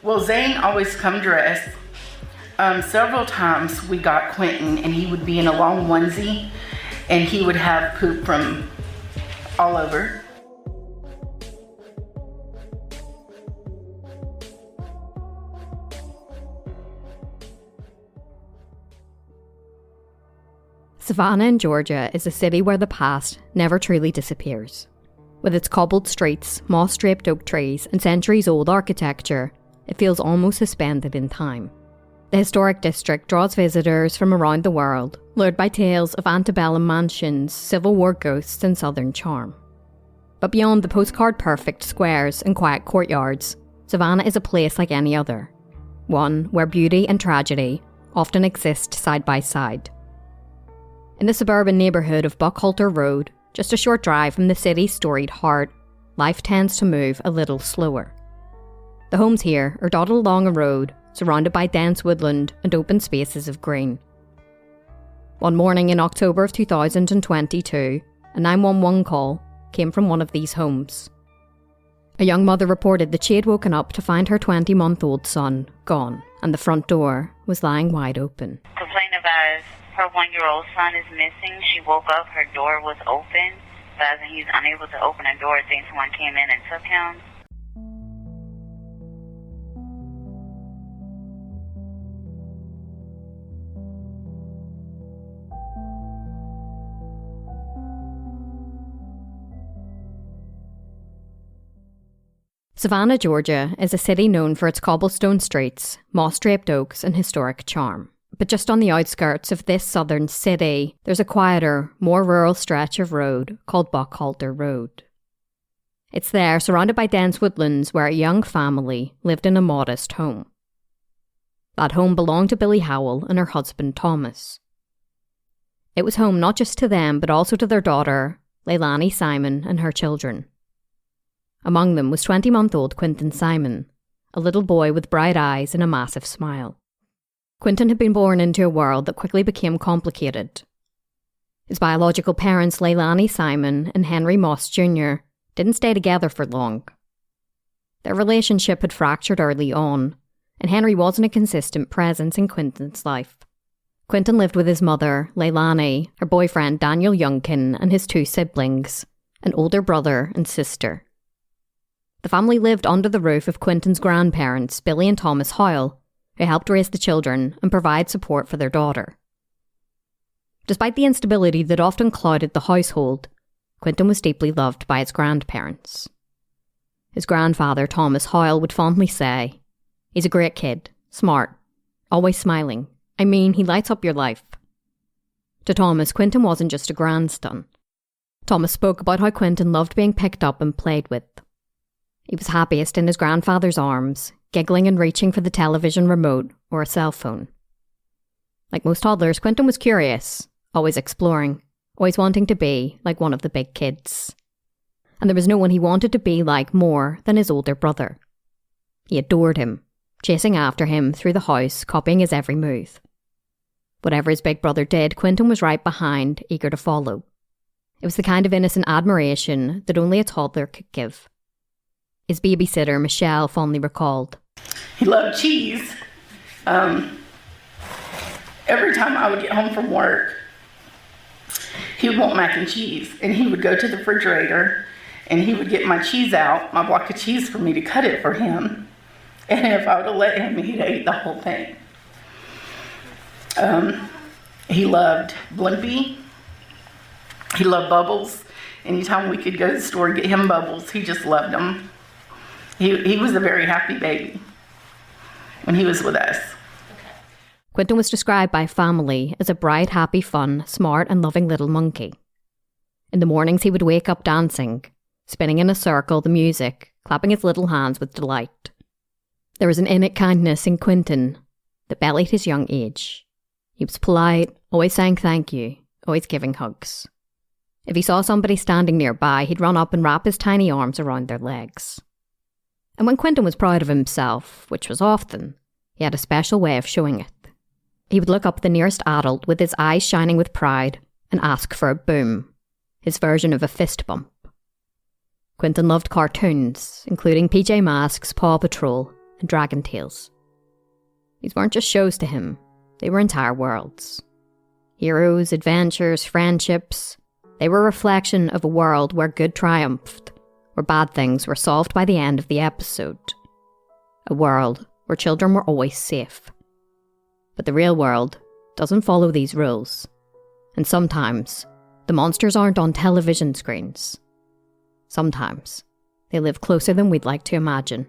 Well, Zane always come dressed. Several times we got Quinton and he would be in a long onesie and he would have poop from all over. Savannah in Georgia is a city where the past never truly disappears. With its cobbled streets, moss-draped oak trees, and centuries-old architecture, it feels almost suspended in time. The historic district draws visitors from around the world, lured by tales of antebellum mansions, Civil War ghosts, and Southern charm. But beyond the postcard-perfect squares and quiet courtyards, Savannah is a place like any other. One where beauty and tragedy often exist side by side. In the suburban neighbourhood of Buckhalter Road, just a short drive from the city's storied heart, life tends to move a little slower. The homes here are dotted along a road, surrounded by dense woodland and open spaces of green. One morning in October of 2022, a 911 call came from one of these homes. A young mother reported that she had woken up to find her 20-month-old son gone, and the front door was lying wide open. Complaint about her 1-year-old son is missing. She woke up, her door was open, but as he's unable to open the door, I think someone came in and took him. Savannah, Georgia is a city known for its cobblestone streets, moss-draped oaks, and historic charm. But just on the outskirts of this southern city, there's a quieter, more rural stretch of road called Buckhalter Road. It's there, surrounded by dense woodlands, where a young family lived in a modest home. That home belonged to Billie Howell and her husband Thomas. It was home not just to them, but also to their daughter, Leilani Simon, and her children. Among them was 20-month-old Quinton Simon, a little boy with bright eyes and a massive smile. Quinton had been born into a world that quickly became complicated. His biological parents, Leilani Simon and Henry Moss Jr., didn't stay together for long. Their relationship had fractured early on, and Henry wasn't a consistent presence in Quinton's life. Quinton lived with his mother, Leilani, her boyfriend Daniel Youngkin, and his 2 siblings, an older brother and sister. The family lived under the roof of Quinton's grandparents, Billie and Thomas Howell, who helped raise the children and provide support for their daughter. Despite the instability that often clouded the household, Quinton was deeply loved by his grandparents. His grandfather, Thomas Howell, would fondly say, "He's a great kid, smart, always smiling. I mean, he lights up your life." To Thomas, Quinton wasn't just a grandson. Thomas spoke about how Quinton loved being picked up and played with. He was happiest in his grandfather's arms, giggling and reaching for the television remote or a cell phone. Like most toddlers, Quinton was curious, always exploring, always wanting to be like one of the big kids. And there was no one he wanted to be like more than his older brother. He adored him, chasing after him through the house, copying his every move. Whatever his big brother did, Quinton was right behind, eager to follow. It was the kind of innocent admiration that only a toddler could give. His babysitter, Michelle, fondly recalled, He loved cheese. Every time I would get home from work, he would want mac and cheese. And he would go to the refrigerator and he would get my cheese out, my block of cheese, for me to cut it for him. And if I would have let him, he'd eat the whole thing. He loved Blimpie. He loved Bubbles. Anytime we could go to the store and get him Bubbles, he just loved them. He was a very happy baby when he was with us. Quinton was described by family as a bright, happy, fun, smart and loving little monkey. In the mornings he would wake up dancing, spinning in a circle, the music, clapping his little hands with delight. There was an innate kindness in Quinton that belied his young age. He was polite, always saying thank you, always giving hugs. If he saw somebody standing nearby, he'd run up and wrap his tiny arms around their legs. And when Quinton was proud of himself, which was often, he had a special way of showing it. He would look up at the nearest adult with his eyes shining with pride and ask for a boom, his version of a fist bump. Quinton loved cartoons, including PJ Masks, Paw Patrol, and Dragon Tales. These weren't just shows to him, they were entire worlds. Heroes, adventures, friendships, they were a reflection of a world where good triumphed, where bad things were solved by the end of the episode. A world where children were always safe. But the real world doesn't follow these rules. And sometimes, the monsters aren't on television screens. Sometimes, they live closer than we'd like to imagine.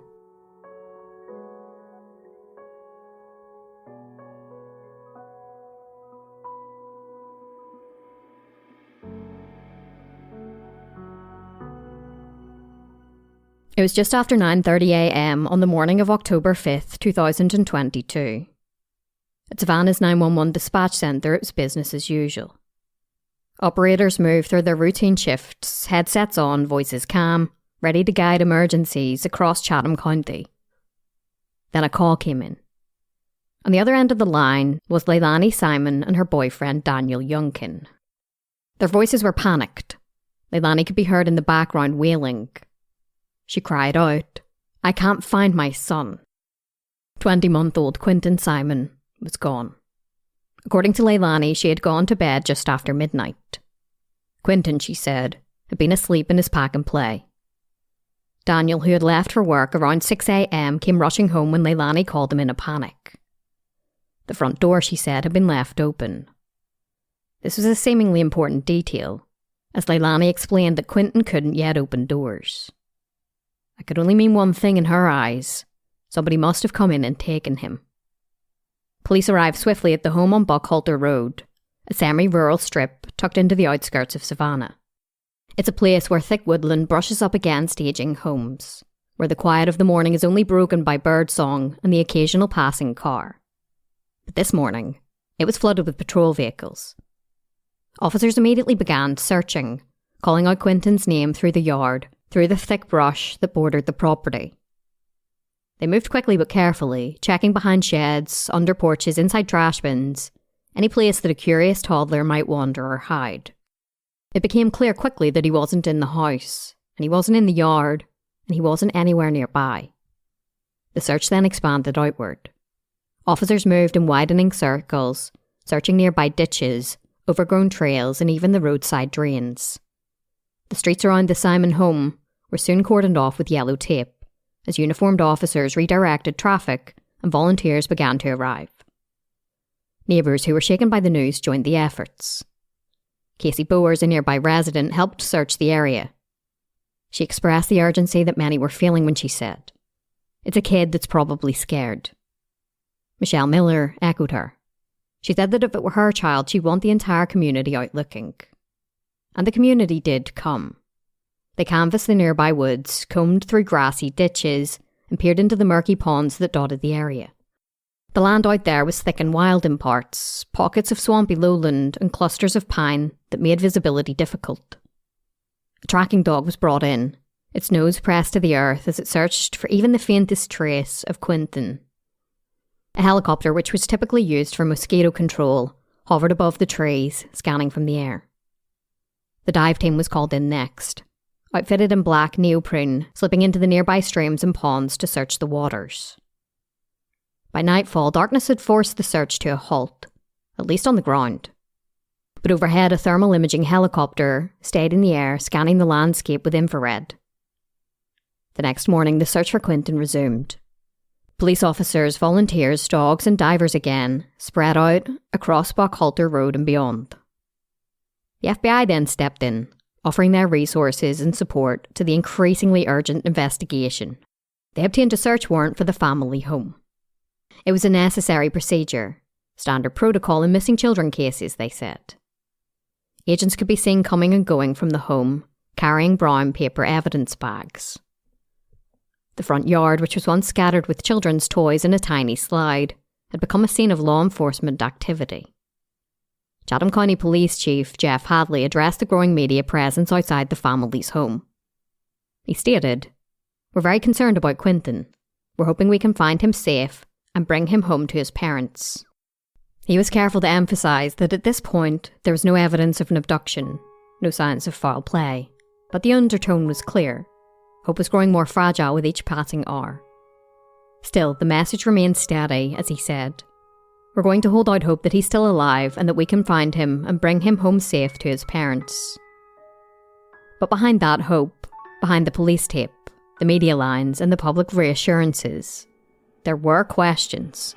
It was just after 9:30 a.m. on the morning of October 5th, 2022. At Savannah's 911 dispatch centre, it was business as usual. Operators moved through their routine shifts, headsets on, voices calm, ready to guide emergencies across Chatham County. Then a call came in. On the other end of the line was Leilani Simon and her boyfriend Daniel Youngkin. Their voices were panicked. Leilani could be heard in the background wailing. She cried out, "I can't find my son." 20-month-old Quinton Simon was gone. According to Leilani, she had gone to bed just after midnight. Quinton, she said, had been asleep in his pack and play. Daniel, who had left for work around 6 a.m, came rushing home when Leilani called him in a panic. The front door, she said, had been left open. This was a seemingly important detail, as Leilani explained that Quinton couldn't yet open doors. It could only mean one thing in her eyes. Somebody must have come in and taken him. Police arrived swiftly at the home on Buckhalter Road, a semi-rural strip tucked into the outskirts of Savannah. It's a place where thick woodland brushes up against aging homes, where the quiet of the morning is only broken by birdsong and the occasional passing car. But this morning, it was flooded with patrol vehicles. Officers immediately began searching, calling out Quinton's name through the yard, through the thick brush that bordered the property. They moved quickly but carefully, checking behind sheds, under porches, inside trash bins, any place that a curious toddler might wander or hide. It became clear quickly that he wasn't in the house, and he wasn't in the yard, and he wasn't anywhere nearby. The search then expanded outward. Officers moved in widening circles, searching nearby ditches, overgrown trails, and even the roadside drains. The streets around the Simon home were soon cordoned off with yellow tape, as uniformed officers redirected traffic and volunteers began to arrive. Neighbours who were shaken by the news joined the efforts. Casey Bowers, a nearby resident, helped search the area. She expressed the urgency that many were feeling when she said, "It's a kid that's probably scared." Michelle Miller echoed her. She said that if it were her child, she'd want the entire community out looking. And the community did come. They canvassed the nearby woods, combed through grassy ditches, and peered into the murky ponds that dotted the area. The land out there was thick and wild in parts, pockets of swampy lowland and clusters of pine that made visibility difficult. A tracking dog was brought in, its nose pressed to the earth as it searched for even the faintest trace of Quinton. A helicopter, which was typically used for mosquito control, hovered above the trees, scanning from the air. The dive team was called in next, outfitted in black neoprene, slipping into the nearby streams and ponds to search the waters. By nightfall, darkness had forced the search to a halt, at least on the ground. But overhead, a thermal imaging helicopter stayed in the air, scanning the landscape with infrared. The next morning, the search for Quinton resumed. Police officers, volunteers, dogs and divers again spread out across Buckhalter Road and beyond. The FBI then stepped in, offering their resources and support to the increasingly urgent investigation. They obtained a search warrant for the family home. It was a necessary procedure, standard protocol in missing children cases, they said. Agents could be seen coming and going from the home, carrying brown paper evidence bags. The front yard, which was once scattered with children's toys and a tiny slide, had become a scene of law enforcement activity. Chatham County Police Chief Jeff Hadley addressed the growing media presence outside the family's home. He stated, "We're very concerned about Quinton. We're hoping we can find him safe and bring him home to his parents." He was careful to emphasise that at this point there was no evidence of an abduction, no signs of foul play, but the undertone was clear. Hope was growing more fragile with each passing hour. Still, the message remained steady as he said, "We're going to hold out hope that he's still alive and that we can find him and bring him home safe to his parents." But behind that hope, behind the police tape, the media lines and the public reassurances, there were questions.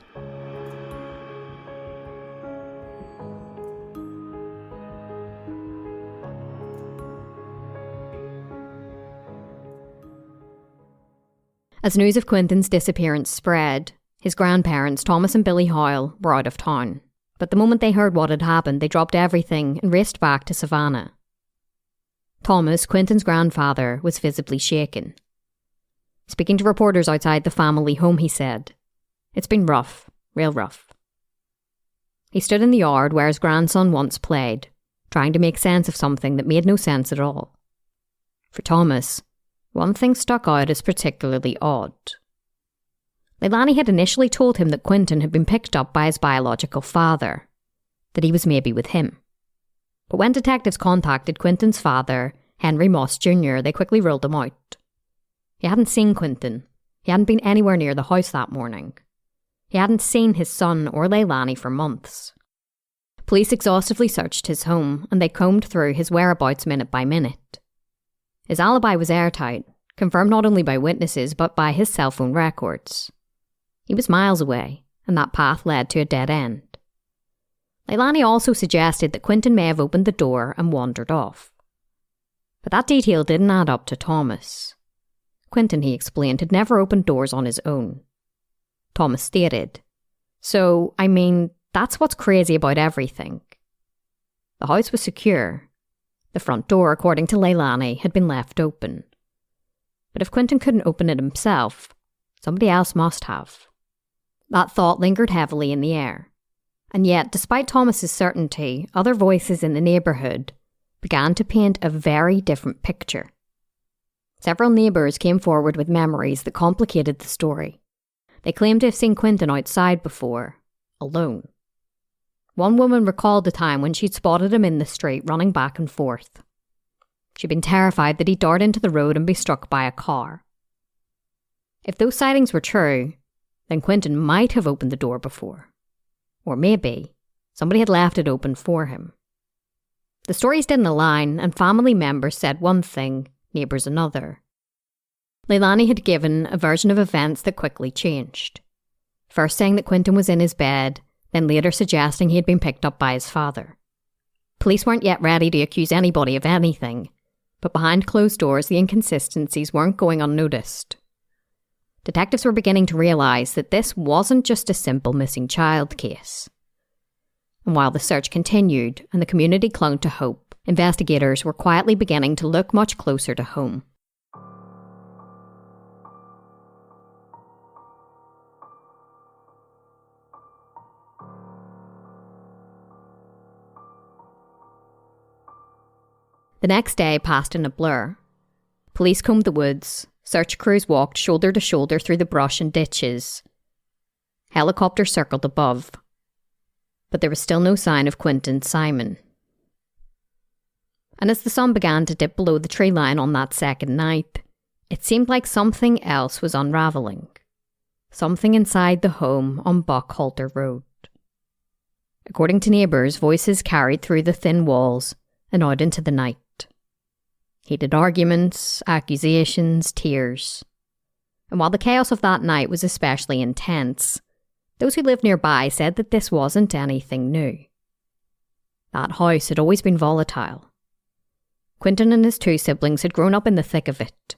As news of Quinton's disappearance spread, his grandparents, Thomas and Billy Hoyle, were out of town. But the moment they heard what had happened, they dropped everything and raced back to Savannah. Thomas, Quinton's grandfather, was visibly shaken. Speaking to reporters outside the family home, he said, "It's been rough, real rough." He stood in the yard where his grandson once played, trying to make sense of something that made no sense at all. For Thomas, one thing stuck out as particularly odd. Leilani had initially told him that Quinton had been picked up by his biological father, that he was maybe with him. But when detectives contacted Quinton's father, Henry Moss Jr., they quickly ruled him out. He hadn't seen Quinton. He hadn't been anywhere near the house that morning. He hadn't seen his son or Leilani for months. Police exhaustively searched his home and they combed through his whereabouts minute by minute. His alibi was airtight, confirmed not only by witnesses but by his cell phone records. He was miles away, and that path led to a dead end. Leilani also suggested that Quinton may have opened the door and wandered off. But that detail didn't add up to Thomas. Quinton, he explained, had never opened doors on his own. Thomas stated, "So, I mean, that's what's crazy about everything." The house was secure. The front door, according to Leilani, had been left open. But if Quinton couldn't open it himself, somebody else must have. That thought lingered heavily in the air. And yet, despite Thomas's certainty, other voices in the neighbourhood began to paint a very different picture. Several neighbours came forward with memories that complicated the story. They claimed to have seen Quinton outside before, alone. One woman recalled the time when she'd spotted him in the street running back and forth. She'd been terrified that he'd dart into the road and be struck by a car. If those sightings were true, then Quinton might have opened the door before. Or maybe somebody had left it open for him. The stories didn't align, and family members said one thing, neighbours another. Leilani had given a version of events that quickly changed. First saying that Quinton was in his bed, then later suggesting he had been picked up by his father. Police weren't yet ready to accuse anybody of anything, but behind closed doors the inconsistencies weren't going unnoticed. Detectives were beginning to realise that this wasn't just a simple missing child case. And while the search continued and the community clung to hope, investigators were quietly beginning to look much closer to home. The next day passed in a blur. Police combed the woods, search crews walked shoulder to shoulder through the brush and ditches. Helicopters circled above. But there was still no sign of Quinton Simon. And as the sun began to dip below the tree line on that second night, it seemed like something else was unravelling. Something inside the home on Buckhalter Road. According to neighbours, voices carried through the thin walls and out into the night. Heated arguments, accusations, tears. And while the chaos of that night was especially intense, those who lived nearby said that this wasn't anything new. That house had always been volatile. Quinton and his two siblings had grown up in the thick of it,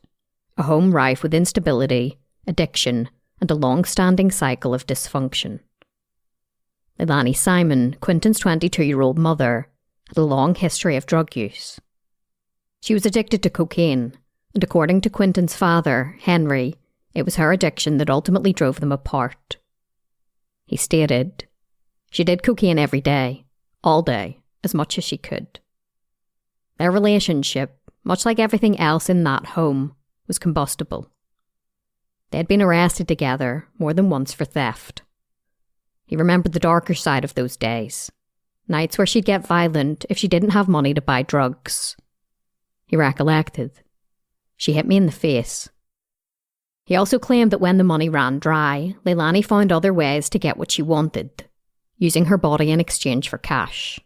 a home rife with instability, addiction, and a long-standing cycle of dysfunction. Leilani Simon, Quinton's 22-year-old mother, had a long history of drug use. She was addicted to cocaine, and according to Quinton's father, Henry, it was her addiction that ultimately drove them apart. He stated, "She did cocaine every day, all day, as much as she could." Their relationship, much like everything else in that home, was combustible. They had been arrested together more than once for theft. He remembered the darker side of those days, nights where she'd get violent if she didn't have money to buy drugs. He recollected. She hit me in the face. He also claimed that when the money ran dry, Leilani found other ways to get what she wanted, using her body in exchange for cash.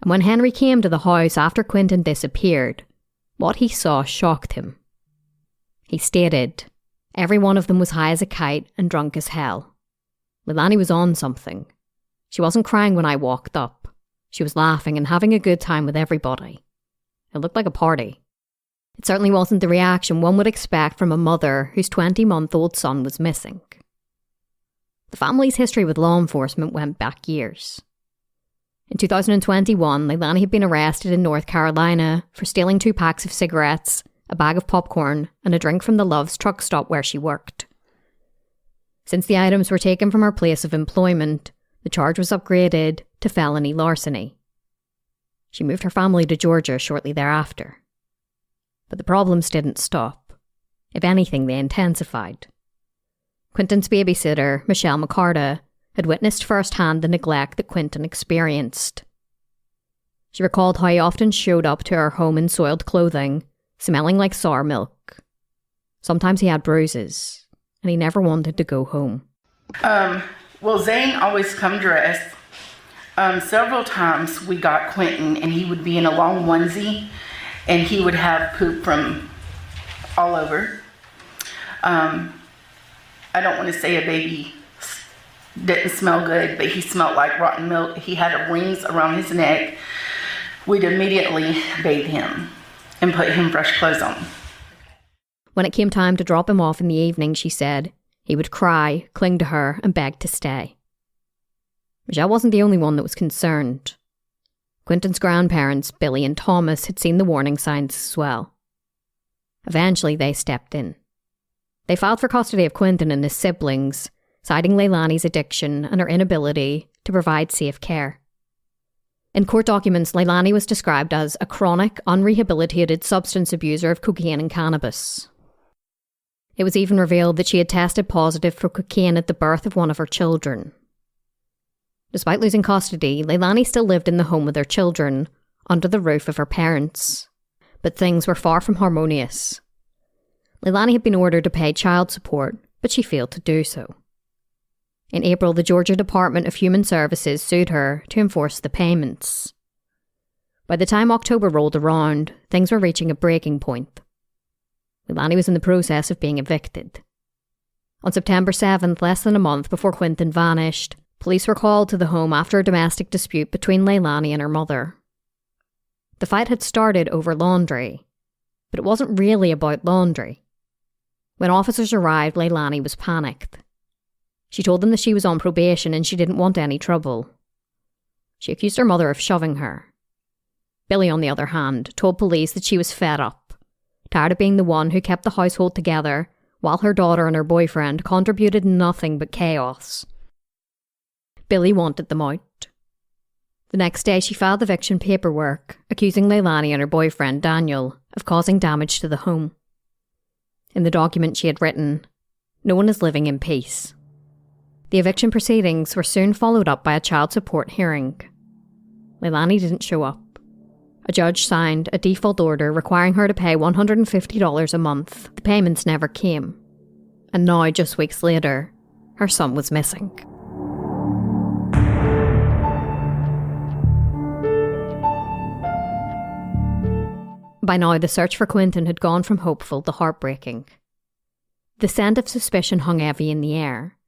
And when Henry came to the house after Quinton disappeared, what he saw shocked him. He stated, every one of them was high as a kite and drunk as hell. Leilani was on something. She wasn't crying when I walked up. She was laughing and having a good time with everybody. It looked like a party. It certainly wasn't the reaction one would expect from a mother whose 20-month-old son was missing. The family's history with law enforcement went back years. In 2021, Leilani had been arrested in North Carolina for stealing 2 packs of cigarettes, a bag of popcorn, and a drink from the Love's truck stop where she worked. Since the items were taken from her place of employment, the charge was upgraded to felony larceny. She moved her family to Georgia shortly thereafter. But the problems didn't stop. If anything, they intensified. Quinton's babysitter, Michelle McCarta, had witnessed firsthand the neglect that Quinton experienced. She recalled how he often showed up to her home in soiled clothing, smelling like sour milk. Sometimes he had bruises, and he never wanted to go home. Well, Zane always come dressed. Several times we got Quinton, and he would be in a long onesie, and he would have poop from all over. I don't want to say a baby didn't smell good, but he smelled like rotten milk. He had rings around his neck. We'd immediately bathe him and put him fresh clothes on. When it came time to drop him off in the evening, she said, he would cry, cling to her, and beg to stay. Michelle wasn't the only one that was concerned. Quinton's grandparents, Billy and Thomas, had seen the warning signs as well. Eventually, they stepped in. They filed for custody of Quinton and his siblings, citing Leilani's addiction and her inability to provide safe care. In court documents, Leilani was described as a chronic, unrehabilitated substance abuser of cocaine and cannabis. It was even revealed that she had tested positive for cocaine at the birth of one of her children. Despite losing custody, Leilani still lived in the home with her children, under the roof of her parents. But things were far from harmonious. Leilani had been ordered to pay child support, but she failed to do so. In April, the Georgia Department of Human Services sued her to enforce the payments. By the time October rolled around, things were reaching a breaking point. Leilani was in the process of being evicted. On September 7th, less than a month before Quinton vanished, police were called to the home after a domestic dispute between Leilani and her mother. The fight had started over laundry, but it wasn't really about laundry. When officers arrived, Leilani was panicked. She told them that she was on probation and she didn't want any trouble. She accused her mother of shoving her. Billy, on the other hand, told police that she was fed up, tired of being the one who kept the household together while her daughter and her boyfriend contributed nothing but chaos. Billy wanted them out. The next day, she filed eviction paperwork, accusing Leilani and her boyfriend, Daniel, of causing damage to the home. In the document she had written, "No one is living in peace." The eviction proceedings were soon followed up by a child support hearing. Leilani didn't show up. A judge signed a default order requiring her to pay $150 a month. The payments never came. And now, just weeks later, her son was missing. By now, the search for Quinton had gone from hopeful to heartbreaking. The scent of suspicion hung heavy in the air,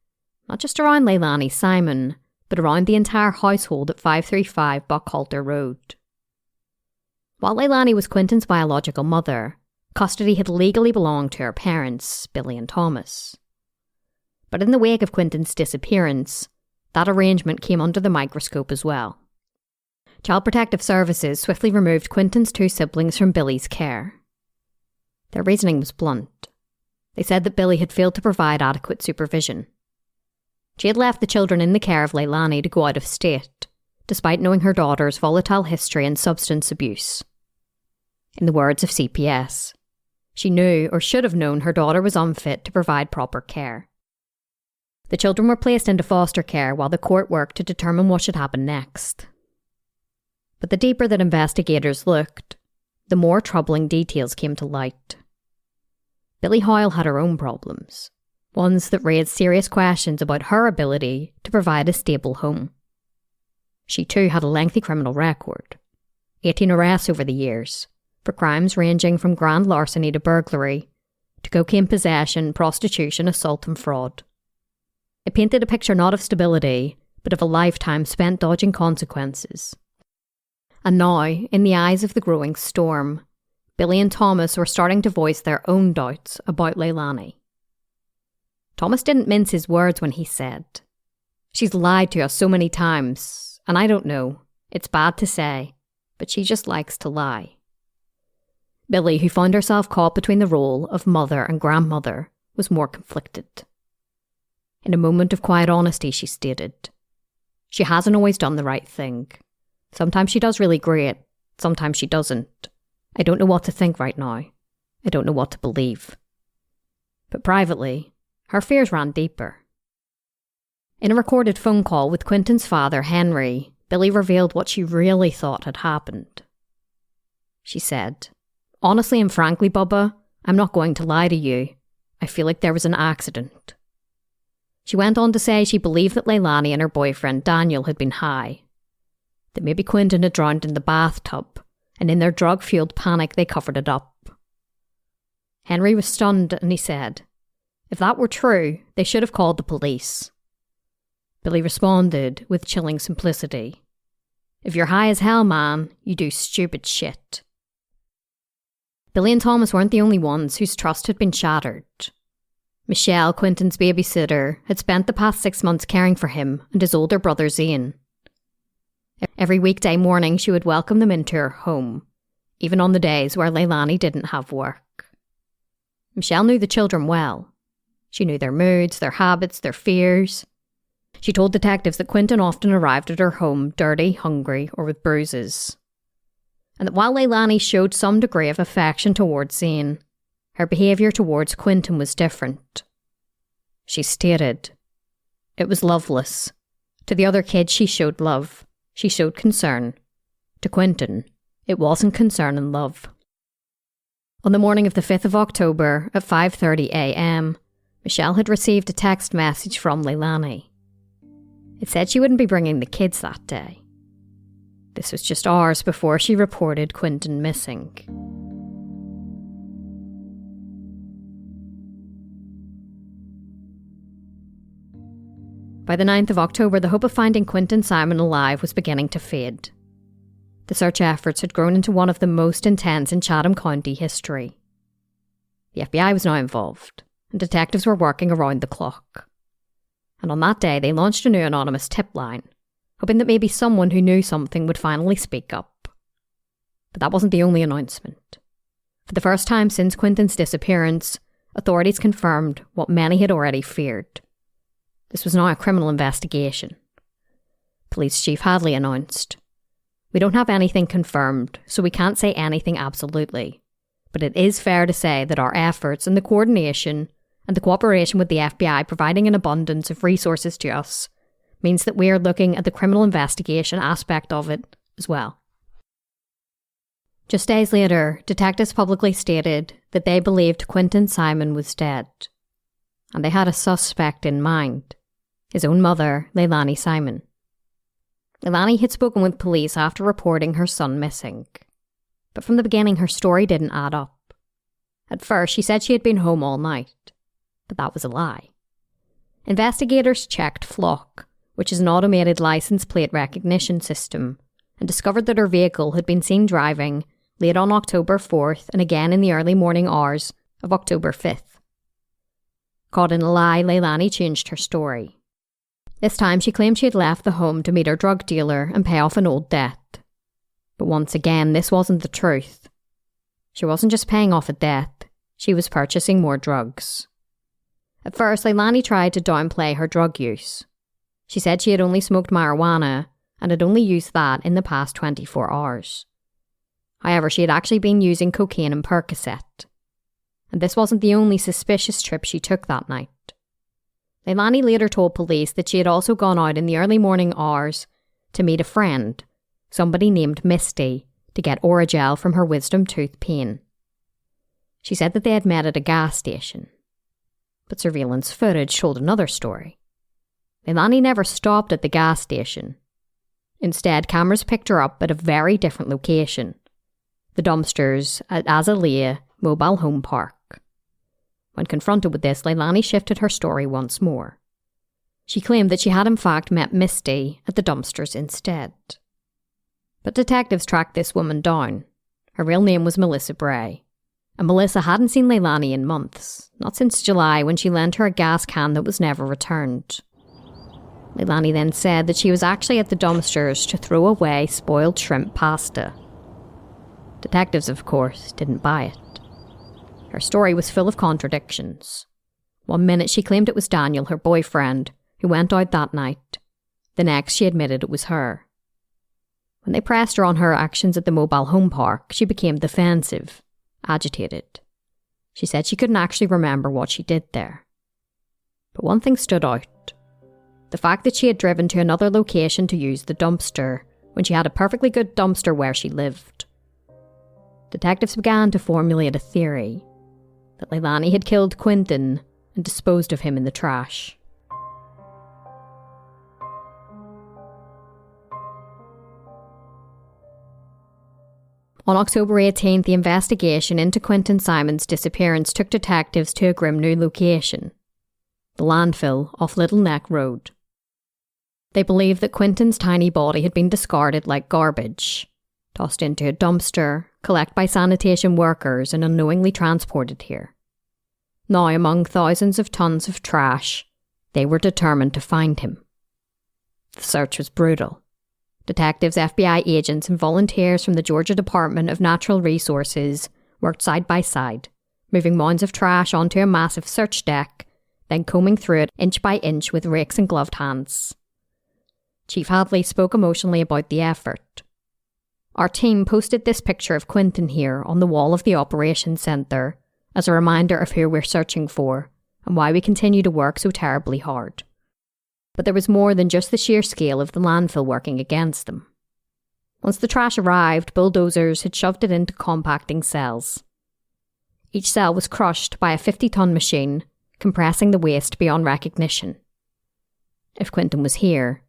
not just around Leilani Simon, but around the entire household at 535 Buckhalter Road. While Leilani was Quinton's biological mother, custody had legally belonged to her parents, Billy and Thomas. But in the wake of Quinton's disappearance, that arrangement came under the microscope as well. Child Protective Services swiftly removed Quinton's 2 siblings from Billy's care. Their reasoning was blunt. They said that Billy had failed to provide adequate supervision. She had left the children in the care of Leilani to go out of state, despite knowing her daughter's volatile history and substance abuse. In the words of CPS, she knew or should have known her daughter was unfit to provide proper care. The children were placed into foster care while the court worked to determine what should happen next. But the deeper that investigators looked, the more troubling details came to light. Billie Hoyle had her own problems, ones that raised serious questions about her ability to provide a stable home. She too had a lengthy criminal record, 18 arrests over the years, for crimes ranging from grand larceny to burglary, to cocaine possession, prostitution, assault and fraud. It painted a picture not of stability, but of a lifetime spent dodging consequences. And now, in the eyes of the growing storm, Billie and Thomas were starting to voice their own doubts about Leilani. Thomas didn't mince his words when he said, "She's lied to us so many times, and I don't know, it's bad to say, but she just likes to lie." Billie, who found herself caught between the role of mother and grandmother, was more conflicted. In a moment of quiet honesty, she stated, "She hasn't always done the right thing. Sometimes she does really great, sometimes she doesn't. I don't know what to think right now. I don't know what to believe." But privately, her fears ran deeper. In a recorded phone call with Quinton's father, Henry, Billie revealed what she really thought had happened. She said, "Honestly and frankly, Bubba, I'm not going to lie to you. I feel like there was an accident." She went on to say she believed that Leilani and her boyfriend Daniel had been high, that maybe Quinton had drowned in the bathtub, and in their drug-fueled panic they covered it up. Henry was stunned and he said, "If that were true, they should have called the police." Billie responded with chilling simplicity, "If you're high as hell, man, you do stupid shit." Billie and Thomas weren't the only ones whose trust had been shattered. Michelle, Quinton's babysitter, had spent the past 6 months caring for him and his older brother Zane. Every weekday morning she would welcome them into her home, even on the days where Leilani didn't have work. Michelle knew the children well. She knew their moods, their habits, their fears. She told detectives that Quinton often arrived at her home dirty, hungry, or with bruises. And that while Leilani showed some degree of affection towards Zane, her behaviour towards Quinton was different. She stated, "It was loveless. To the other kids she showed love. She showed concern. To Quinton, it wasn't concern and love." On the morning of the 5th of October at 5:30 a.m, Michelle had received a text message from Leilani. It said she wouldn't be bringing the kids that day. This was just hours before she reported Quinton missing. By the 9th of October, the hope of finding Quinton Simon alive was beginning to fade. The search efforts had grown into one of the most intense in Chatham County history. The FBI was now involved, and detectives were working around the clock. And on that day, they launched a new anonymous tip line, hoping that maybe someone who knew something would finally speak up. But that wasn't the only announcement. For the first time since Quinton's disappearance, authorities confirmed what many had already feared. This was now a criminal investigation. Police Chief Hadley announced, "We don't have anything confirmed, so we can't say anything absolutely. But it is fair to say that our efforts and the coordination and the cooperation with the FBI providing an abundance of resources to us means that we are looking at the criminal investigation aspect of it as well." Just days later, detectives publicly stated that they believed Quinton Simon was dead. And they had a suspect in mind. His own mother, Leilani Simon. Leilani had spoken with police after reporting her son missing. But from the beginning, her story didn't add up. At first, she said she had been home all night. But that was a lie. Investigators checked Flock, which is an automated license plate recognition system, and discovered that her vehicle had been seen driving late on October 4th and again in the early morning hours of October 5th. Caught in a lie, Leilani changed her story. This time she claimed she had left the home to meet her drug dealer and pay off an old debt. But once again, this wasn't the truth. She wasn't just paying off a debt, she was purchasing more drugs. At first, Leilani tried to downplay her drug use. She said she had only smoked marijuana and had only used that in the past 24 hours. However, she had actually been using cocaine and Percocet. And this wasn't the only suspicious trip she took that night. Leilani later told police that she had also gone out in the early morning hours to meet a friend, somebody named Misty, to get Oragel from her wisdom tooth pain. She said that they had met at a gas station. But surveillance footage told another story. Leilani never stopped at the gas station. Instead, cameras picked her up at a very different location. The dumpsters at Azalea Mobile Home Park. When confronted with this, Leilani shifted her story once more. She claimed that she had in fact met Misty at the dumpsters instead. But detectives tracked this woman down. Her real name was Melissa Bray. And Melissa hadn't seen Leilani in months, not since July when she lent her a gas can that was never returned. Leilani then said that she was actually at the dumpsters to throw away spoiled shrimp pasta. Detectives, of course, didn't buy it. Her story was full of contradictions. One minute she claimed it was Daniel, her boyfriend, who went out that night. The next she admitted it was her. When they pressed her on her actions at the mobile home park, she became defensive, agitated. She said she couldn't actually remember what she did there. But one thing stood out. The fact that she had driven to another location to use the dumpster when she had a perfectly good dumpster where she lived. Detectives began to formulate a theory that Leilani had killed Quinton and disposed of him in the trash. On October 18th, the investigation into Quinton Simon's disappearance took detectives to a grim new location, the landfill off Little Neck Road. They believed that Quinton's tiny body had been discarded like garbage, tossed into a dumpster, collected by sanitation workers and unknowingly transported here. Now, among thousands of tons of trash, they were determined to find him. The search was brutal. Detectives, FBI agents and volunteers from the Georgia Department of Natural Resources worked side by side, moving mounds of trash onto a massive search deck, then combing through it inch by inch with rakes and gloved hands. Chief Hadley spoke emotionally about the effort. Our team posted this picture of Quinton here on the wall of the operations centre as a reminder of who we're searching for and why we continue to work so terribly hard. But there was more than just the sheer scale of the landfill working against them. Once the trash arrived, bulldozers had shoved it into compacting cells. Each cell was crushed by a 50-ton machine, compressing the waste beyond recognition. If Quinton was here,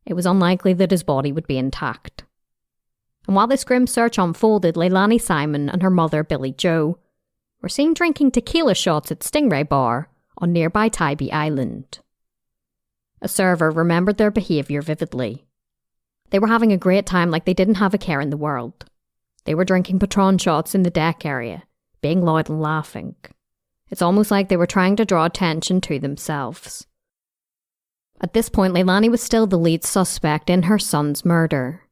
it was unlikely that his body would be intact. And while this grim search unfolded, Leilani Simon and her mother, Billy Jo, were seen drinking tequila shots at Stingray Bar on nearby Tybee Island. A server remembered their behaviour vividly. They were having a great time like they didn't have a care in the world. They were drinking Patron shots in the deck area, being loud and laughing. It's almost like they were trying to draw attention to themselves. At this point, Leilani was still the lead suspect in her son's murder.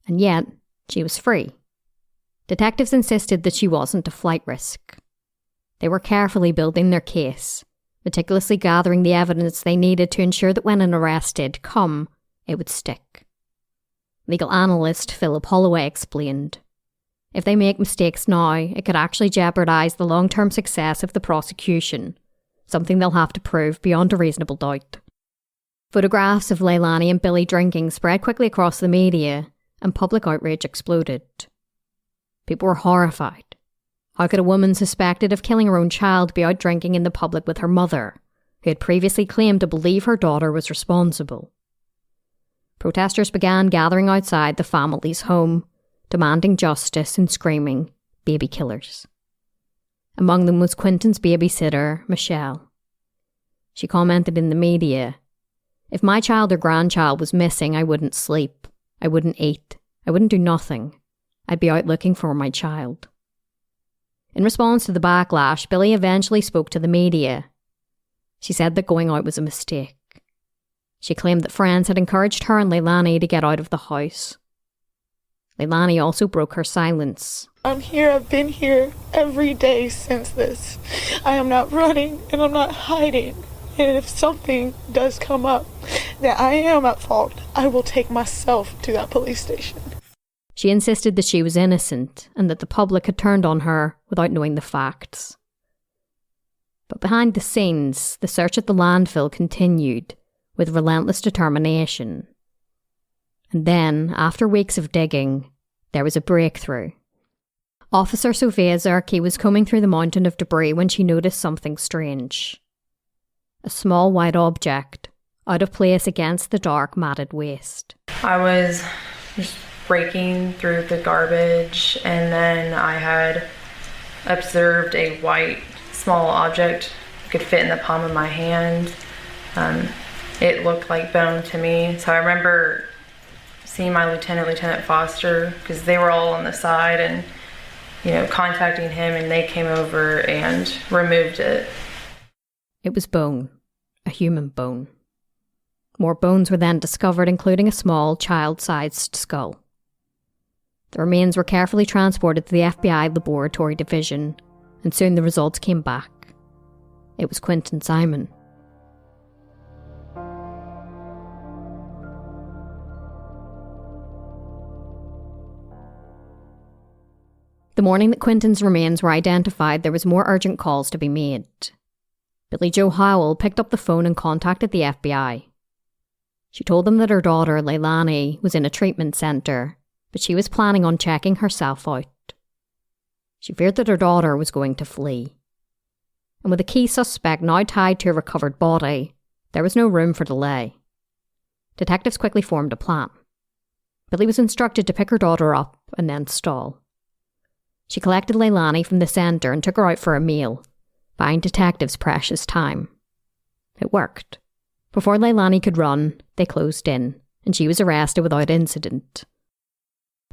And yet, she was free. Detectives insisted that she wasn't a flight risk. They were carefully building their case, meticulously gathering the evidence they needed to ensure that when an arrest did come, it would stick. Legal analyst Philip Holloway explained, "If they make mistakes now, it could actually jeopardise the long-term success of the prosecution, something they'll have to prove beyond a reasonable doubt." Photographs of Leilani and Billy drinking spread quickly across the media, and public outrage exploded. People were horrified. How could a woman suspected of killing her own child be out drinking in the public with her mother, who had previously claimed to believe her daughter was responsible? Protesters began gathering outside the family's home, demanding justice and screaming, "Baby killers." Among them was Quinton's babysitter, Michelle. She commented in the media, "If my child or grandchild was missing, I wouldn't sleep. I wouldn't eat. I wouldn't do nothing. I'd be out looking for my child." In response to the backlash, Billy eventually spoke to the media. She said that going out was a mistake. She claimed that friends had encouraged her and Leilani to get out of the house. Leilani also broke her silence. "I'm here, I've been here every day since this. I am not running and I'm not hiding. And if something does come up that I am at fault, I will take myself to that police station." She insisted that she was innocent and that the public had turned on her without knowing the facts. But behind the scenes, the search at the landfill continued with relentless determination. And then, after weeks of digging, there was a breakthrough. Officer Sophia Zerke was combing through the mountain of debris when she noticed something strange. A small white object, out of place against the dark, matted waste. I was just breaking through the garbage, and then I had observed a white, small object. It could fit in the palm of my hand. It looked like bone to me. So I remember seeing my Lieutenant Foster, because they were all on the side, and contacting him, and they came over and removed it. It was bone, a human bone. More bones were then discovered, including a small, child-sized skull. The remains were carefully transported to the FBI Laboratory Division, and soon the results came back. It was Quinton Simon. The morning that Quinton's remains were identified, there was more urgent calls to be made. Billie Jo Howell picked up the phone and contacted the FBI. She told them that her daughter, Leilani, was in a treatment centre, but she was planning on checking herself out. She feared that her daughter was going to flee. And with a key suspect now tied to a recovered body, there was no room for delay. Detectives quickly formed a plan. Billie was instructed to pick her daughter up and then stall. She collected Leilani from the centre and took her out for a meal, buying detectives precious time. It worked. Before Leilani could run, they closed in, and she was arrested without incident.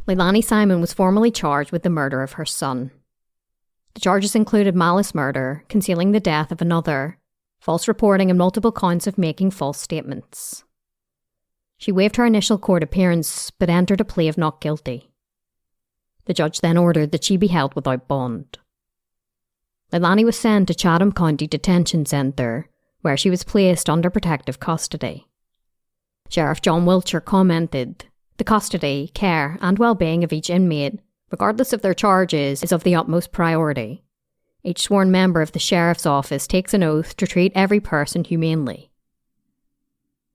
Leilani Simon was formally charged with the murder of her son. The charges included malice murder, concealing the death of another, false reporting, and multiple counts of making false statements. She waived her initial court appearance, but entered a plea of not guilty. The judge then ordered that she be held without bond. Leilani was sent to Chatham County Detention Centre, where she was placed under protective custody. Sheriff John Wiltshire commented, "The custody, care and well-being of each inmate, regardless of their charges, is of the utmost priority. Each sworn member of the Sheriff's Office takes an oath to treat every person humanely."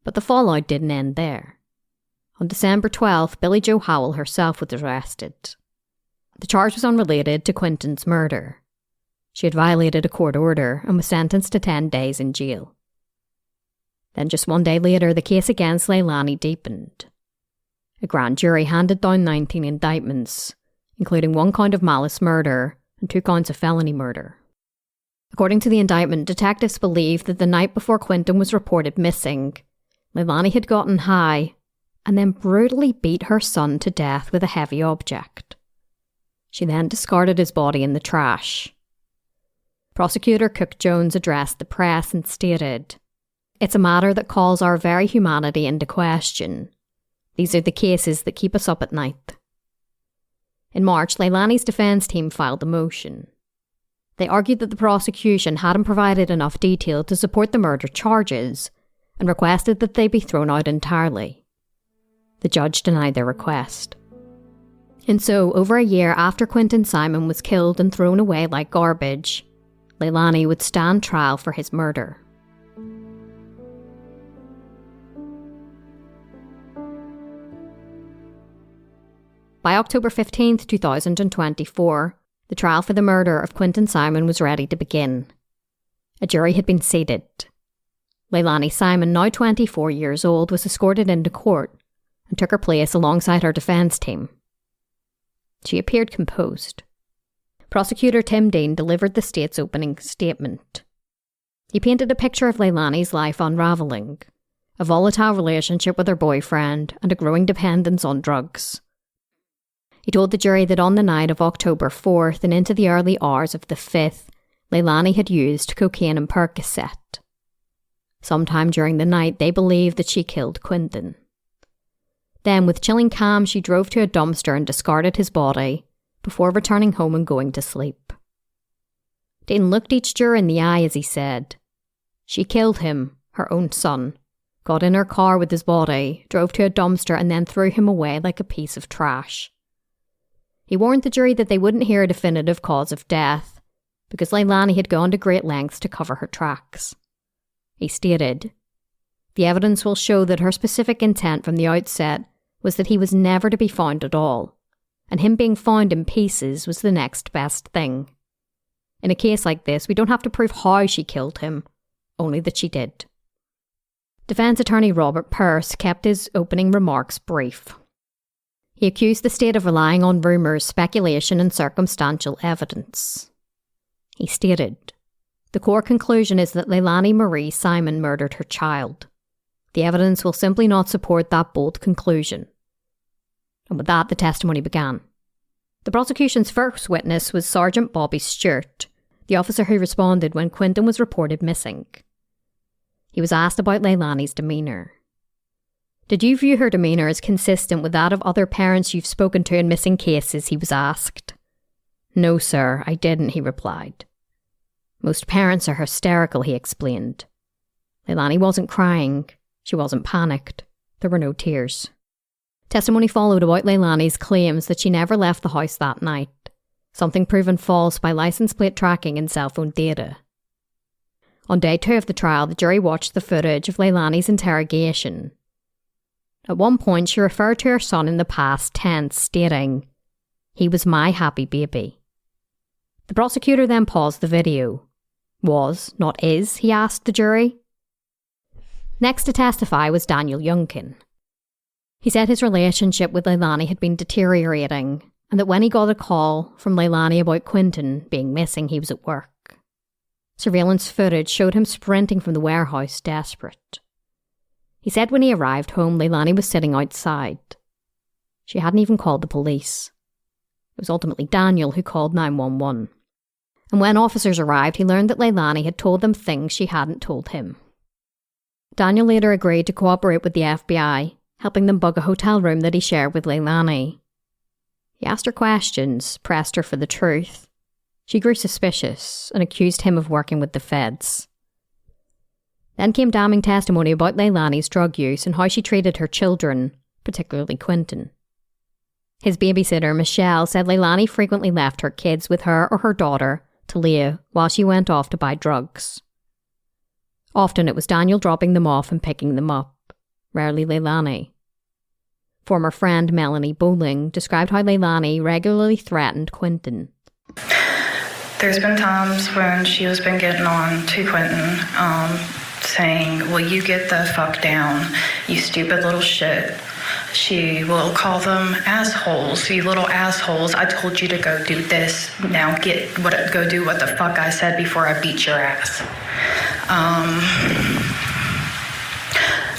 But the fallout didn't end there. On December 12th, Billie Jo Howell herself was arrested. The charge was unrelated to Quinton's murder. She had violated a court order and was sentenced to 10 days in jail. Then just one day later, the case against Leilani deepened. A grand jury handed down 19 indictments, including 1 count of malice murder and 2 counts of felony murder. According to the indictment, detectives believed that the night before Quinton was reported missing, Leilani had gotten high and then brutally beat her son to death with a heavy object. She then discarded his body in the trash. Prosecutor Cook Jones addressed the press and stated, "It's a matter that calls our very humanity into question. These are the cases that keep us up at night." In March, Leilani's defence team filed a motion. They argued that the prosecution hadn't provided enough detail to support the murder charges and requested that they be thrown out entirely. The judge denied their request. And so, over a year after Quinton Simon was killed and thrown away like garbage, Leilani would stand trial for his murder. By October 15th, 2024, the trial for the murder of Quinton Simon was ready to begin. A jury had been seated. Leilani Simon, now 24 years old, was escorted into court and took her place alongside her defence team. She appeared composed. Prosecutor Tim Dean delivered the state's opening statement. He painted a picture of Leilani's life unravelling, a volatile relationship with her boyfriend and a growing dependence on drugs. He told the jury that on the night of October 4th and into the early hours of the 5th, Leilani had used cocaine and Percocet. Sometime during the night, they believed that she killed Quinton. Then, with chilling calm, she drove to a dumpster and discarded his body before returning home and going to sleep. Dean looked each juror in the eye as he said, "She killed him, her own son, got in her car with his body, drove to a dumpster and then threw him away like a piece of trash." He warned the jury that they wouldn't hear a definitive cause of death because Leilani had gone to great lengths to cover her tracks. He stated, "The evidence will show that her specific intent from the outset was that he was never to be found at all, and him being found in pieces was the next best thing. In a case like this, we don't have to prove how she killed him, only that she did. Defence attorney Robert Pearce kept his opening remarks brief. He accused the state of relying on rumours, speculation and circumstantial evidence. He stated, "The core conclusion is that Leilani Marie Simon murdered her child. The evidence will simply not support that bold conclusion." And with that, the testimony began. The prosecution's first witness was Sergeant Bobby Stewart, the officer who responded when Quinton was reported missing. He was asked about Leilani's demeanour. "Did you view her demeanour as consistent with that of other parents you've spoken to in missing cases?" he was asked. "No, sir, I didn't," he replied. "Most parents are hysterical," he explained. Leilani wasn't crying. She wasn't panicked. There were no tears. Testimony followed about Leilani's claims that she never left the house that night, something proven false by licence plate tracking and cell phone data. On day 2 of the trial, the jury watched the footage of Leilani's interrogation. At one point, she referred to her son in the past tense, stating, "He was my happy baby." The prosecutor then paused the video. Was, not is, he asked the jury. Next to testify was Daniel Youngkin. He said his relationship with Leilani had been deteriorating, and that when he got a call from Leilani about Quinton being missing, he was at work. Surveillance footage showed him sprinting from the warehouse, desperate. He said when he arrived home, Leilani was sitting outside. She hadn't even called the police. It was ultimately Daniel who called 911. And when officers arrived, he learned that Leilani had told them things she hadn't told him. Daniel later agreed to cooperate with the FBI, helping them bug a hotel room that he shared with Leilani. He asked her questions, pressed her for the truth. She grew suspicious and accused him of working with the feds. Then came damning testimony about Leilani's drug use and how she treated her children, particularly Quinton. His babysitter, Michelle, said Leilani frequently left her kids with her or her daughter, Talia, while she went off to buy drugs. Often it was Daniel dropping them off and picking them up, rarely Leilani. Former friend Melanie Bowling described how Leilani regularly threatened Quinton. There's been times when she has been getting on to Quinton, saying, "Will you get the fuck down, you stupid little shit." She will call them assholes, "You little assholes, I told you to go do this, now go do what the fuck I said before I beat your ass."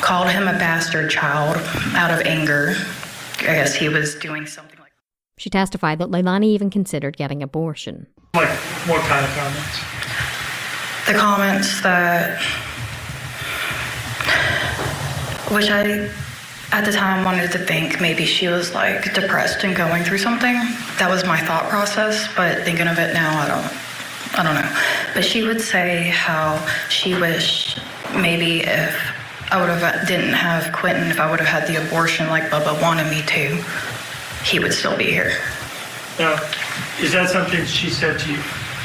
Called him a bastard child out of anger. I guess he was doing something like that. She testified that Leilani even considered getting abortion. Like, what kind of comments? The comments that, which I, at the time, wanted to think maybe she was like depressed and going through something. That was my thought process, but thinking of it now, I don't know. But she would say how she wished maybe if I didn't have Quinton, if I would have had the abortion like Bubba wanted me to, he would still be here. Now, is that something she said to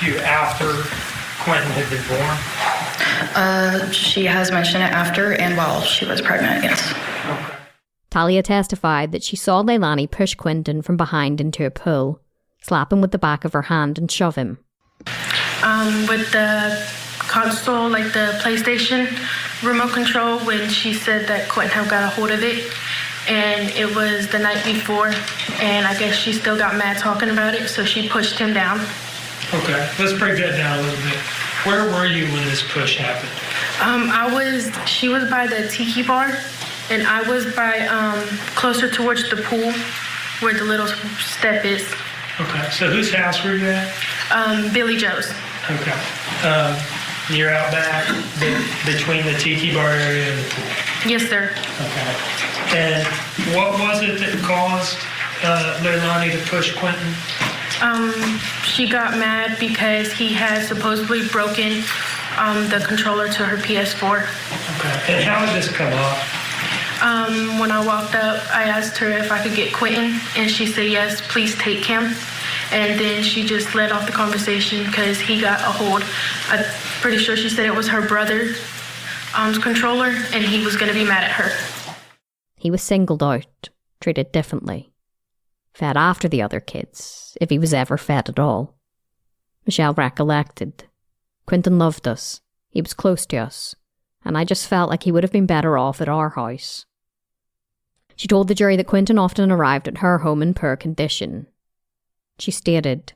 you after Quinton had been born? She has mentioned it after and while she was pregnant, yes. Okay. Talia testified that she saw Leilani push Quinton from behind into a pool, slap him with the back of her hand and shove him. With the console, like the PlayStation remote control, when she said that Quinton had got a hold of it, and it was the night before, and I guess she still got mad talking about it, so she pushed him down. Okay, let's break that down a little bit. Where were you when this push happened? She was by the tiki bar, and I was by closer towards the pool where the little step is. Okay, so whose house were you at? Billy Joe's. Okay. You're out back between the tiki bar area and the pool? Yes, sir. Okay. And what was it that caused Leilani to push Quinton? She got mad because he had supposedly broken the controller to her PS4. Okay. And how did this come up? When I walked up, I asked her if I could get Quinton, and she said, "Yes, please take him." And then she just led off the conversation because he got a hold. I'm pretty sure she said it was her brother's controller, and he was going to be mad at her. He was singled out, treated differently. Fed after the other kids, if he was ever fed at all. Michelle recollected. Quinton loved us. He was close to us. And I just felt like he would have been better off at our house. She told the jury that Quinton often arrived at her home in poor condition. She stated,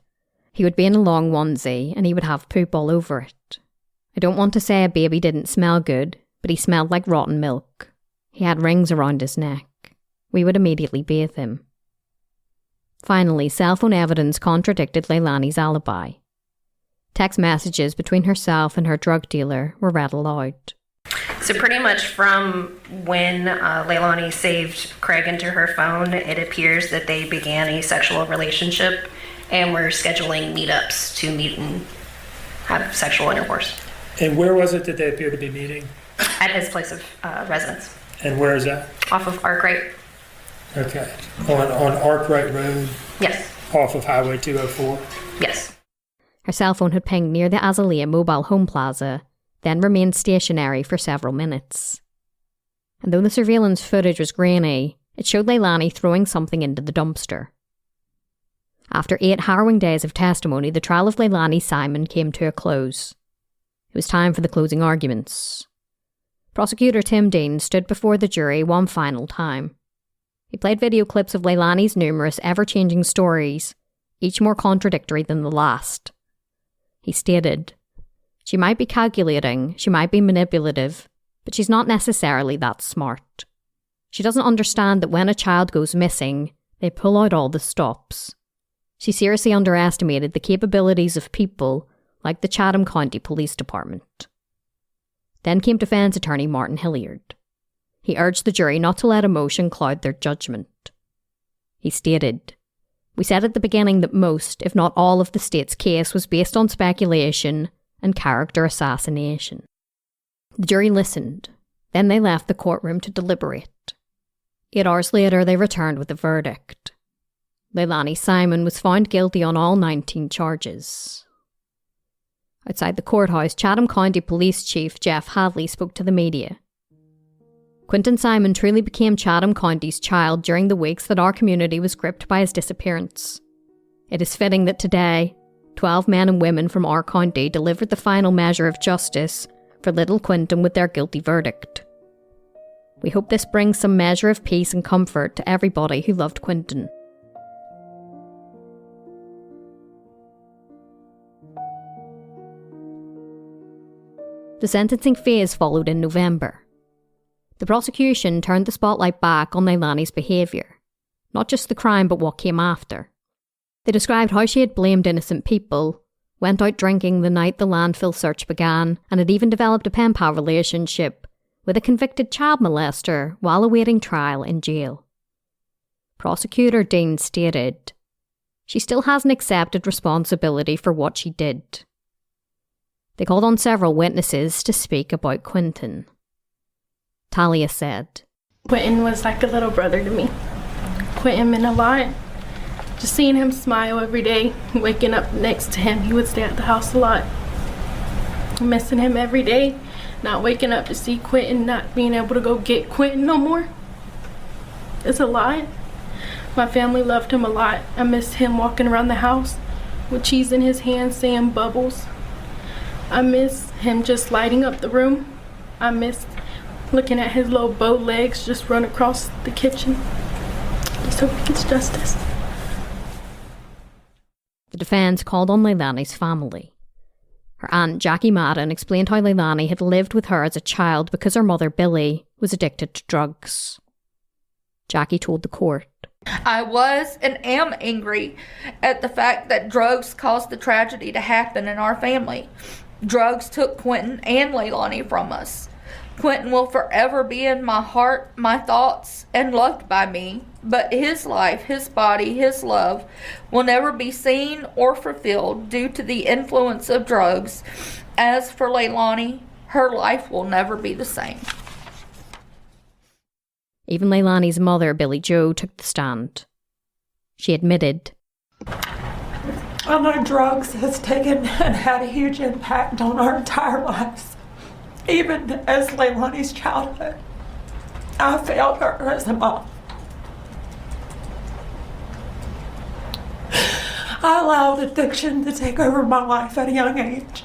he would be in a long onesie and he would have poop all over it. I don't want to say a baby didn't smell good, but he smelled like rotten milk. He had rings around his neck. We would immediately bathe him. Finally, cell phone evidence contradicted Leilani's alibi. Text messages between herself and her drug dealer were read aloud. So pretty much from when Leilani saved Craig into her phone, it appears that they began a sexual relationship and were scheduling meetups to meet and have sexual intercourse. And where was it that they appeared to be meeting? At his place of residence. And where is that? Off of Arkwright. Okay. On Arkwright Road? Yes. Off of Highway 204? Yes. Her cell phone had pinged near the Azalea Mobile Home Plaza, then remained stationary for several minutes. And though the surveillance footage was grainy, it showed Leilani throwing something into the dumpster. After 8 harrowing days of testimony, the trial of Leilani Simon came to a close. It was time for the closing arguments. Prosecutor Tim Dean stood before the jury one final time. He played video clips of Leilani's numerous ever-changing stories, each more contradictory than the last. He stated, she might be calculating, she might be manipulative, but she's not necessarily that smart. She doesn't understand that when a child goes missing, they pull out all the stops. She seriously underestimated the capabilities of people like the Chatham County Police Department. Then came defense attorney Martin Hilliard. He urged the jury not to let emotion cloud their judgment. He stated, we said at the beginning that most, if not all, of the state's case was based on speculation and character assassination. The jury listened. Then they left the courtroom to deliberate. 8 hours later, they returned with a verdict. Leilani Simon was found guilty on all 19 charges. Outside the courthouse, Chatham County Police Chief Jeff Hadley spoke to the media. Quinton Simon truly became Chatham County's child during the weeks that our community was gripped by his disappearance. It is fitting that today, 12 men and women from our county delivered the final measure of justice for little Quinton with their guilty verdict. We hope this brings some measure of peace and comfort to everybody who loved Quinton. The sentencing phase followed in November. The prosecution turned the spotlight back on Leilani's behaviour, not just the crime but what came after. They described how she had blamed innocent people, went out drinking the night the landfill search began, and had even developed a pen pal relationship with a convicted child molester while awaiting trial in jail. Prosecutor Dean stated, she still hasn't accepted responsibility for what she did. They called on several witnesses to speak about Quinton. Talia said, Quinton was like a little brother to me. Quinton meant a lot. Just seeing him smile every day, waking up next to him, he would stay at the house a lot. Missing him every day, not waking up to see Quinton, not being able to go get Quinton no more. It's a lot. My family loved him a lot. I miss him walking around the house with cheese in his hand saying bubbles. I miss him just lighting up the room. I miss looking at his little bow legs just run across the kitchen. Just hope he gets justice. The defence called on Leilani's family. Her aunt Jackie Madden explained how Leilani had lived with her as a child because her mother Billy was addicted to drugs. Jackie told the court, I was and am angry at the fact that drugs caused the tragedy to happen in our family. Drugs took Quinton and Leilani from us. Quinton will forever be in my heart, my thoughts, and loved by me, but his life, his body, his love will never be seen or fulfilled due to the influence of drugs. As for Leilani, her life will never be the same. Even Leilani's mother, Billy Jo, took the stand. She admitted, I know drugs has taken and had a huge impact on our entire lives. Even as Leilani's childhood, I failed her as a mom. I allowed addiction to take over my life at a young age.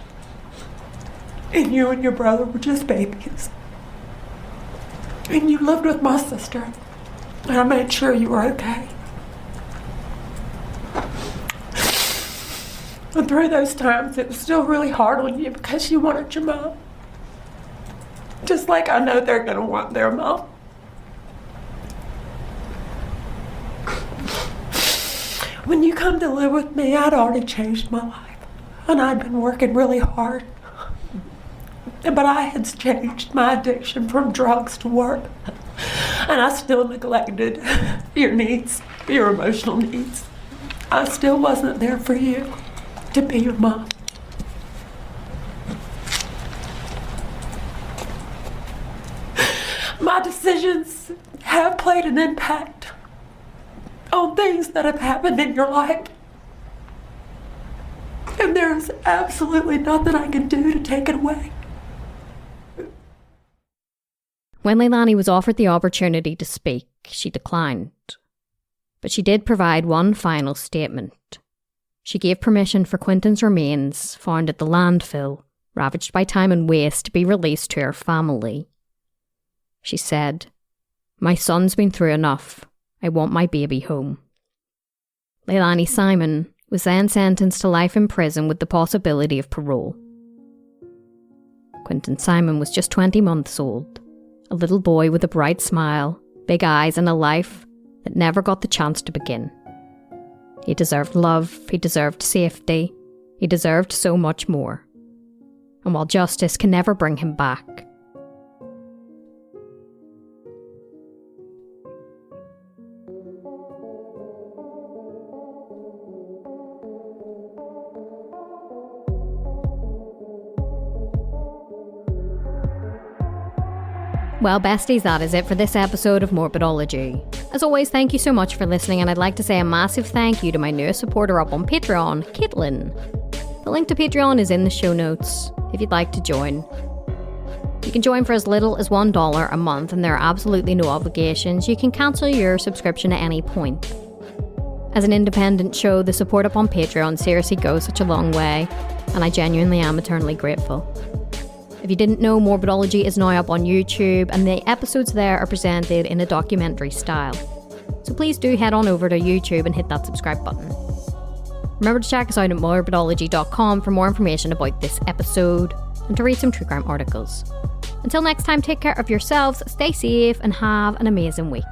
And you and your brother were just babies. And you lived with my sister. And I made sure you were okay. And through those times, it was still really hard on you because you wanted your mom. Just like I know they're going to want their mom. When you come to live with me, I'd already changed my life. And I'd been working really hard. But I had changed my addiction from drugs to work. And I still neglected your needs, your emotional needs. I still wasn't there for you to be your mom. My decisions have played an impact on things that have happened in your life. And there's absolutely nothing I can do to take it away. When Leilani was offered the opportunity to speak, she declined. But she did provide one final statement. She gave permission for Quinton's remains, found at the landfill, ravaged by time and waste, to be released to her family. She said, "My son's been through enough. I want my baby home." Leilani Simon was then sentenced to life in prison with the possibility of parole. Quinton Simon was just 20 months old, a little boy with a bright smile, big eyes, and a life that never got the chance to begin. He deserved love, he deserved safety, he deserved so much more. And while justice can never bring him back, well, besties, that is it for this episode of Morbidology. As always, thank you so much for listening, and I'd like to say a massive thank you to my newest supporter up on Patreon, Caitlin. The link to Patreon is in the show notes if you'd like to join. You can join for as little as $1 a month, and there are absolutely no obligations. You can cancel your subscription at any point. As an independent show, the support up on Patreon seriously goes such a long way, and I genuinely am eternally grateful. If you didn't know, Morbidology is now up on YouTube, and the episodes there are presented in a documentary style. So please do head on over to YouTube and hit that subscribe button. Remember to check us out at morbidology.com for more information about this episode and to read some true crime articles. Until next time, take care of yourselves, stay safe, and have an amazing week.